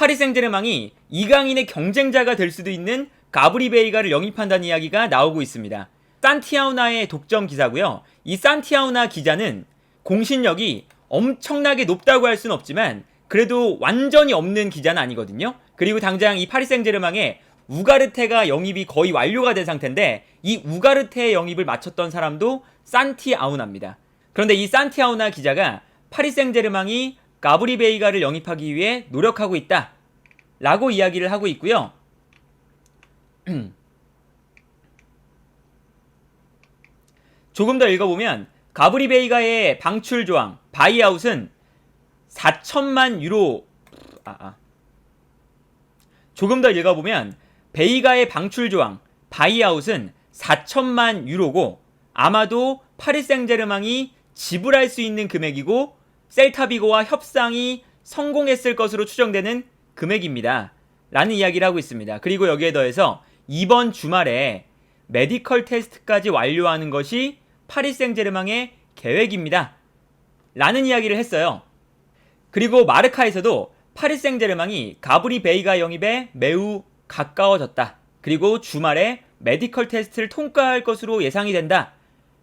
파리 생제르맹이 이강인의 경쟁자가 될 수도 있는 가브리 베이가를 영입한다는 이야기가 나오고 있습니다. 산티아우나의 독점 기사고요. 이 산티아우나 기자는 공신력이 엄청나게 높다고 할 수는 없지만 그래도 완전히 없는 기자는 아니거든요. 그리고 당장 이 파리 생제르맹에 우가르테가 영입이 거의 완료가 된 상태인데 이 우가르테의 영입을 마쳤던 사람도 산티아우나입니다. 그런데 이 산티아우나 기자가 파리 생제르맹이 가브리 베이가를 영입하기 위해 노력하고 있다 라고 이야기를 하고 있고요. 조금 더 읽어보면 가브리 베이가의 방출 조항 바이아웃은 4천만 유로 조금 더 읽어보면 베이가의 방출 조항 바이아웃은 4천만 유로고 아마도 파리 생제르맹이 지불할 수 있는 금액이고 셀타비고와 협상이 성공했을 것으로 추정되는 금액입니다 라는 이야기를 하고 있습니다. 그리고 여기에 더해서 이번 주말에 메디컬 테스트까지 완료하는 것이 파리 생제르맹의 계획입니다 라는 이야기를 했어요. 그리고 마르카에서도 파리 생제르맹이 가브리 베이가 영입에 매우 가까워졌다. 그리고 주말에 메디컬 테스트를 통과할 것으로 예상이 된다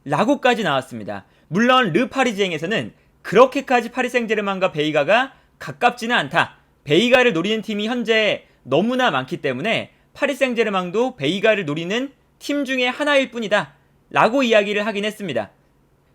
라고까지 나왔습니다. 물론 르 파리지앵에서는 그렇게까지 파리 생제르맹과 베이가가 가깝지는 않다. 베이가를 노리는 팀이 현재 너무나 많기 때문에 파리 생제르맹도 베이가를 노리는 팀 중에 하나일 뿐이다 라고 이야기를 하긴 했습니다.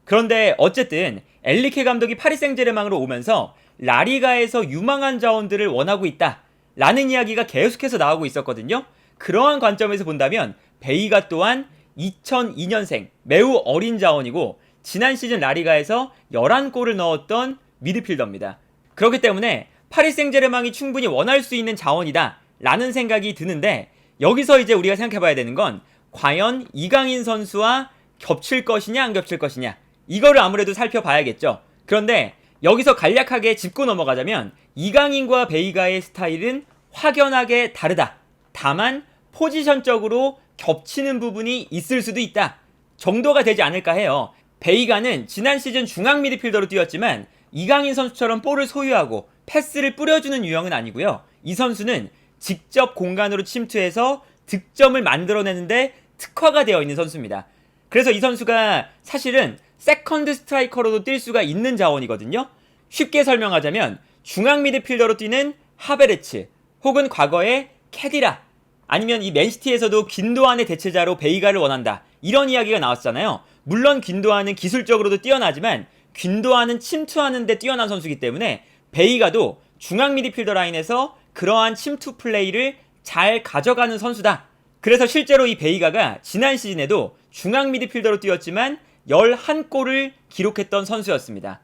그런데 어쨌든 엔리케 감독이 파리 생제르맹으로 오면서 라리가에서 유망한 자원들을 원하고 있다 라는 이야기가 계속해서 나오고 있었거든요. 그러한 관점에서 본다면 베이가 또한 2002년생 매우 어린 자원이고 지난 시즌 라리가에서 11골을 넣었던 미드필더입니다. 그렇기 때문에 파리 생제르맹이 충분히 원할 수 있는 자원이다 라는 생각이 드는데 여기서 이제 우리가 생각해봐야 되는 건 과연 이강인 선수와 겹칠 것이냐 안 겹칠 것이냐 이거를 아무래도 살펴봐야겠죠. 그런데 여기서 간략하게 짚고 넘어가자면 이강인과 베이가의 스타일은 확연하게 다르다. 다만 포지션적으로 겹치는 부분이 있을 수도 있다 정도가 되지 않을까 해요. 베이가는 지난 시즌 중앙 미드필더로 뛰었지만 이강인 선수처럼 볼을 소유하고 패스를 뿌려주는 유형은 아니고요. 이 선수는 직접 공간으로 침투해서 득점을 만들어내는데 특화가 되어 있는 선수입니다. 그래서 이 선수가 사실은 세컨드 스트라이커로도 뛸 수가 있는 자원이거든요. 쉽게 설명하자면 중앙 미드필더로 뛰는 하베르츠 혹은 과거의 캐디라 아니면 이 맨시티에서도 균도안의 대체자로 베이가를 원한다 이런 이야기가 나왔잖아요. 물론 균도안은 기술적으로도 뛰어나지만 균도안은 침투하는 데 뛰어난 선수이기 때문에 베이가도 중앙 미드필더 라인에서 그러한 침투 플레이를 잘 가져가는 선수다. 그래서 실제로 이 베이가가 지난 시즌에도 중앙 미드필더로 뛰었지만 11골을 기록했던 선수였습니다.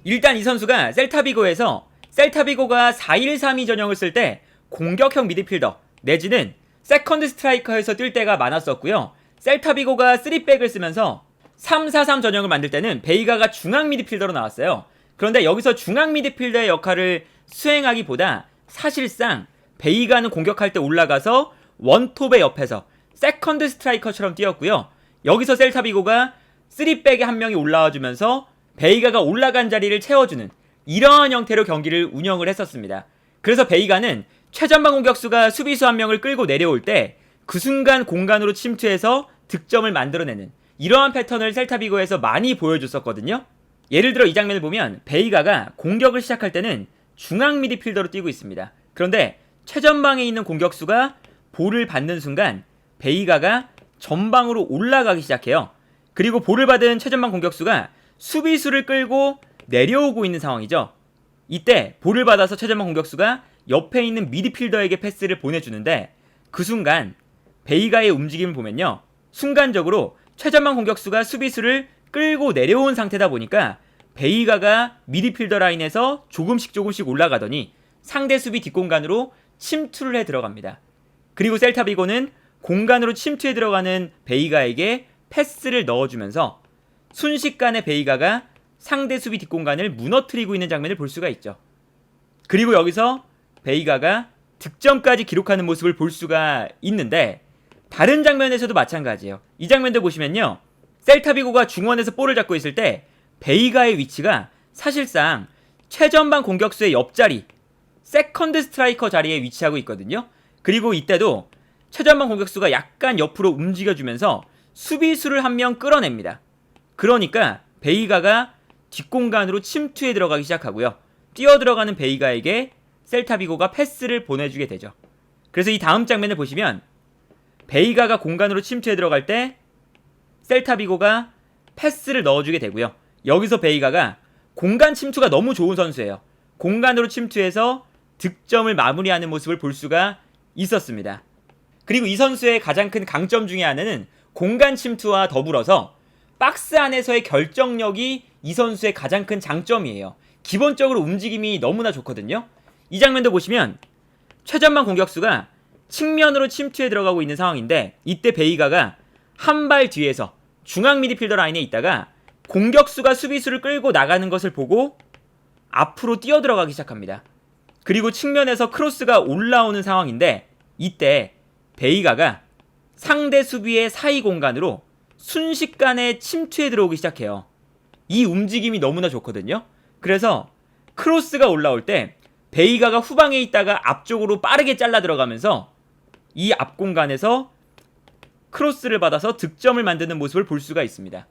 일단 이 선수가 셀타비고에서 셀타비고가 4-1-3-2 전형을 쓸 때 공격형 미드필더 내지는 세컨드 스트라이커에서 뛸 때가 많았었고요. 셀타비고가 3백을 쓰면서 3-4-3 전형을 만들 때는 베이가가 중앙 미드필더로 나왔어요. 그런데 여기서 중앙 미드필더의 역할을 수행하기보다 사실상 베이가는 공격할 때 올라가서 원톱의 옆에서 세컨드 스트라이커처럼 뛰었고요. 여기서 셀타비고가 3백에 한 명이 올라와주면서 베이가가 올라간 자리를 채워주는 이러한 형태로 경기를 운영을 했었습니다. 그래서 베이가는 최전방 공격수가 수비수 한 명을 끌고 내려올 때 그 순간 공간으로 침투해서 득점을 만들어내는 이러한 패턴을 셀타비고에서 많이 보여줬었거든요. 예를 들어 이 장면을 보면 베이가가 공격을 시작할 때는 중앙 미드필더로 뛰고 있습니다. 그런데 최전방에 있는 공격수가 볼을 받는 순간 베이가가 전방으로 올라가기 시작해요. 그리고 볼을 받은 최전방 공격수가 수비수를 끌고 내려오고 있는 상황이죠. 이때 볼을 받아서 최전방 공격수가 옆에 있는 미드필더에게 패스를 보내주는데 그 순간 베이가의 움직임을 보면요. 순간적으로 최전방 공격수가 수비수를 끌고 내려온 상태다 보니까 베이가가 미드필더 라인에서 조금씩 올라가더니 상대 수비 뒷공간으로 침투를 해 들어갑니다. 그리고 셀타비고는 공간으로 침투해 들어가는 베이가에게 패스를 넣어주면서 순식간에 베이가가 상대 수비 뒷공간을 무너뜨리고 있는 장면을 볼 수가 있죠. 그리고 여기서 베이가가 득점까지 기록하는 모습을 볼 수가 있는데 다른 장면에서도 마찬가지예요. 이 장면도 보시면요. 셀타비고가 중원에서 볼을 잡고 있을 때 베이가의 위치가 사실상 최전방 공격수의 옆자리 세컨드 스트라이커 자리에 위치하고 있거든요. 그리고 이때도 최전방 공격수가 약간 옆으로 움직여주면서 수비수를 한 명 끌어냅니다. 그러니까 베이가가 뒷공간으로 침투에 들어가기 시작하고요. 뛰어들어가는 베이가에게 셀타비고가 패스를 보내주게 되죠. 그래서 이 다음 장면을 보시면 베이가가 공간으로 침투에 들어갈 때 셀타비고가 패스를 넣어주게 되고요. 여기서 베이가가 공간 침투가 너무 좋은 선수예요. 공간으로 침투해서 득점을 마무리하는 모습을 볼 수가 있었습니다. 그리고 이 선수의 가장 큰 강점 중에 하나는 공간 침투와 더불어서 박스 안에서의 결정력이 이 선수의 가장 큰 장점이에요. 기본적으로 움직임이 너무나 좋거든요. 이 장면도 보시면 최전방 공격수가 측면으로 침투에 들어가고 있는 상황인데 이때 베이가가 한 발 뒤에서 중앙 미드필더 라인에 있다가 공격수가 수비수를 끌고 나가는 것을 보고 앞으로 뛰어들어가기 시작합니다. 그리고 측면에서 크로스가 올라오는 상황인데 이때 베이가가 상대 수비의 사이 공간으로 순식간에 침투에 들어오기 시작해요. 이 움직임이 너무나 좋거든요. 그래서 크로스가 올라올 때 베이가가 후방에 있다가 앞쪽으로 빠르게 잘라 들어가면서 이 앞 공간에서 크로스를 받아서 득점을 만드는 모습을 볼 수가 있습니다.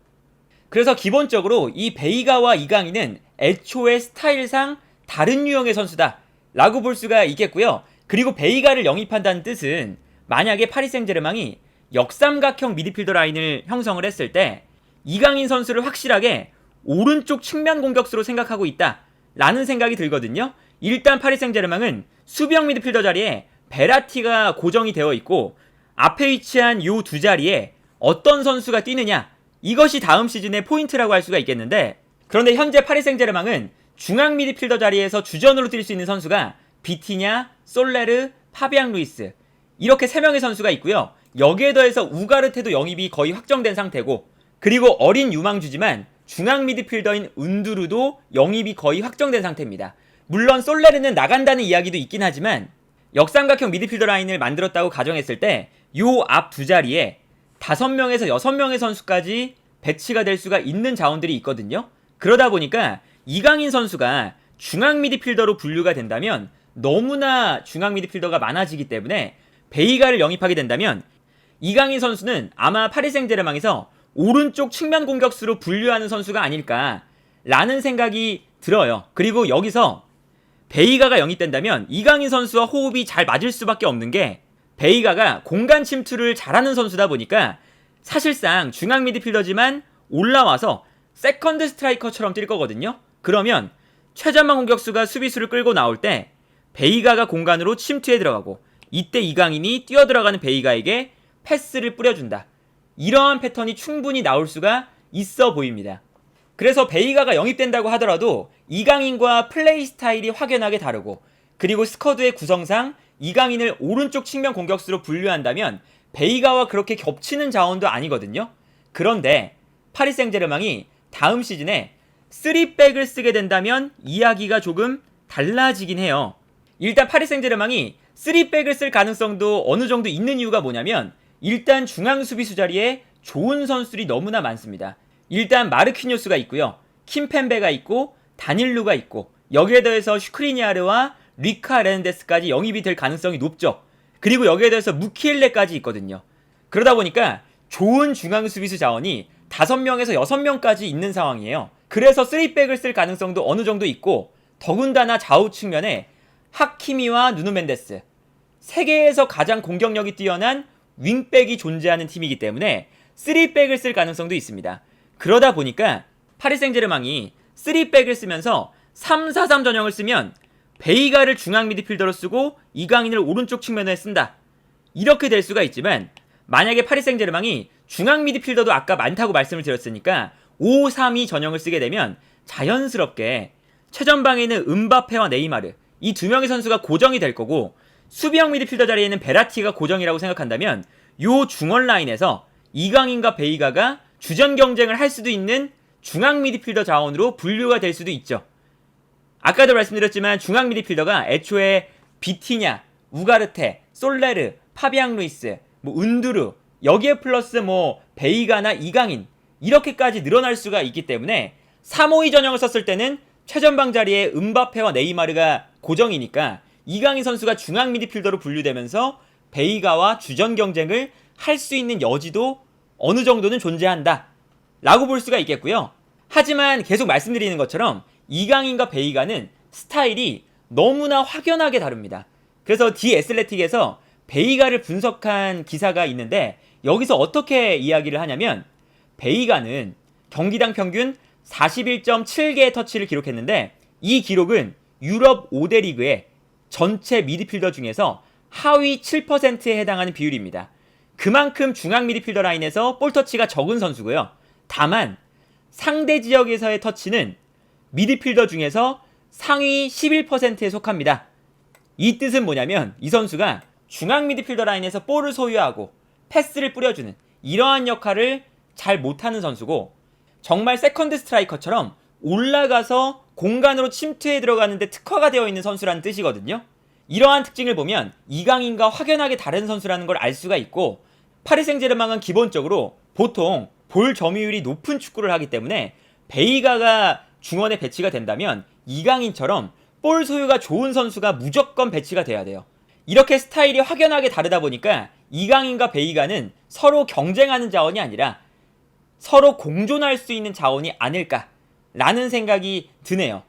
그래서 기본적으로 이 베이가와 이강인은 애초에 스타일상 다른 유형의 선수다 라고 볼 수가 있겠고요. 그리고 베이가를 영입한다는 뜻은 만약에 파리 생제르맹이 역삼각형 미드필더 라인을 형성을 했을 때 이강인 선수를 확실하게 오른쪽 측면 공격수로 생각하고 있다 라는 생각이 들거든요. 일단 파리 생제르맹은 수비형 미드필더 자리에 베라티가 고정이 되어 있고 앞에 위치한 요 두 자리에 어떤 선수가 뛰느냐 이것이 다음 시즌의 포인트라고 할 수가 있겠는데 그런데 현재 파리 생제르맹은 중앙 미드필더 자리에서 주전으로 뛸 수 있는 선수가 비티냐, 솔레르, 파비앙 루이스 이렇게 3명의 선수가 있고요. 여기에 더해서 우가르테도 영입이 거의 확정된 상태고 그리고 어린 유망주지만 중앙 미드필더인 은두르도 영입이 거의 확정된 상태입니다. 물론 솔레르는 나간다는 이야기도 있긴 하지만 역삼각형 미드필더 라인을 만들었다고 가정했을 때 요 앞 두 자리에 5명에서 6명의 선수까지 배치가 될 수가 있는 자원들이 있거든요. 그러다 보니까 이강인 선수가 중앙 미드필더로 분류가 된다면 너무나 중앙 미드필더가 많아지기 때문에 베이가를 영입하게 된다면 이강인 선수는 아마 파리 생제르맹에서 오른쪽 측면 공격수로 분류하는 선수가 아닐까 라는 생각이 들어요. 그리고 여기서 베이가가 영입된다면 이강인 선수와 호흡이 잘 맞을 수밖에 없는 게 베이가가 공간 침투를 잘하는 선수다 보니까 사실상 중앙 미드필더지만 올라와서 세컨드 스트라이커처럼 뛸 거거든요. 그러면 최전방 공격수가 수비수를 끌고 나올 때 베이가가 공간으로 침투에 들어가고 이때 이강인이 뛰어들어가는 베이가에게 패스를 뿌려준다. 이러한 패턴이 충분히 나올 수가 있어 보입니다. 그래서 베이가가 영입된다고 하더라도 이강인과 플레이 스타일이 확연하게 다르고 그리고 스쿼드의 구성상 이강인을 오른쪽 측면 공격수로 분류한다면 베이가와 그렇게 겹치는 자원도 아니거든요. 그런데 파리 생제르맹이 다음 시즌에 3백을 쓰게 된다면 이야기가 조금 달라지긴 해요. 일단 파리 생제르맹이 3백을 쓸 가능성도 어느 정도 있는 이유가 뭐냐면 일단 중앙 수비수 자리에 좋은 선수들이 너무나 많습니다. 일단 마르키뉴스가 있고요. 킴펜베가 있고 다닐루가 있고 여기에 더해서 슈크리니아르와 리카 레렌데스까지 영입이 될 가능성이 높죠. 그리고 여기에 더해서 무키엘레까지 있거든요. 그러다 보니까 좋은 중앙 수비수 자원이 5명에서 6명까지 있는 상황이에요. 그래서 3백을 쓸 가능성도 어느 정도 있고 더군다나 좌우 측면에 하키미와 누누 멘데스 세계에서 가장 공격력이 뛰어난 윙백이 존재하는 팀이기 때문에 3백을 쓸 가능성도 있습니다. 그러다 보니까 파리 생제르맹이 3백을 쓰면서 3-4-3 전형을 쓰면 베이가를 중앙 미드필더로 쓰고 이강인을 오른쪽 측면에 쓴다. 이렇게 될 수가 있지만 만약에 파리 생제르맹이 중앙 미드필더도 아까 많다고 말씀을 드렸으니까 5-3-2 전형을 쓰게 되면 자연스럽게 최전방에 있는 음바페와 네이마르 이 2명의 선수가 고정이 될 거고 수비형 미드필더 자리에는 베라티가 고정이라고 생각한다면 요 중원 라인에서 이강인과 베이가가 주전 경쟁을 할 수도 있는 중앙 미드필더 자원으로 분류가 될 수도 있죠. 아까도 말씀드렸지만 중앙 미드필더가 애초에 비티냐, 우가르테, 솔레르, 파비앙 루이스, 은두르 여기에 플러스 베이가나 이강인 이렇게까지 늘어날 수가 있기 때문에 3-5-2 전형을 썼을 때는 최전방 자리에 음바페와 네이마르가 고정이니까 이강인 선수가 중앙 미드필더로 분류되면서 베이가와 주전 경쟁을 할 수 있는 여지도 어느 정도는 존재한다 라고 볼 수가 있겠고요. 하지만 계속 말씀드리는 것처럼 이강인과 베이가는 스타일이 너무나 확연하게 다릅니다. 그래서 디 애슬레틱에서 베이가를 분석한 기사가 있는데 여기서 어떻게 이야기를 하냐면 베이가는 경기당 평균 41.7개의 터치를 기록했는데 이 기록은 유럽 5대 리그의 전체 미드필더 중에서 하위 7%에 해당하는 비율입니다. 그만큼 중앙 미드필더 라인에서 볼 터치가 적은 선수고요. 다만 상대 지역에서의 터치는 미드필더 중에서 상위 11%에 속합니다. 이 뜻은 뭐냐면 이 선수가 중앙 미드필더 라인에서 볼을 소유하고 패스를 뿌려주는 이러한 역할을 잘 못하는 선수고 정말 세컨드 스트라이커처럼 올라가서 공간으로 침투해 들어가는데 특화가 되어 있는 선수라는 뜻이거든요. 이러한 특징을 보면 이강인과 확연하게 다른 선수라는 걸 알 수가 있고 파리 생제르맹은 기본적으로 보통 볼 점유율이 높은 축구를 하기 때문에 베이가가 중원에 배치가 된다면 이강인처럼 볼 소유가 좋은 선수가 무조건 배치가 돼야 돼요. 이렇게 스타일이 확연하게 다르다 보니까 이강인과 베이가는 서로 경쟁하는 자원이 아니라 서로 공존할 수 있는 자원이 아닐까라는 생각이 드네요.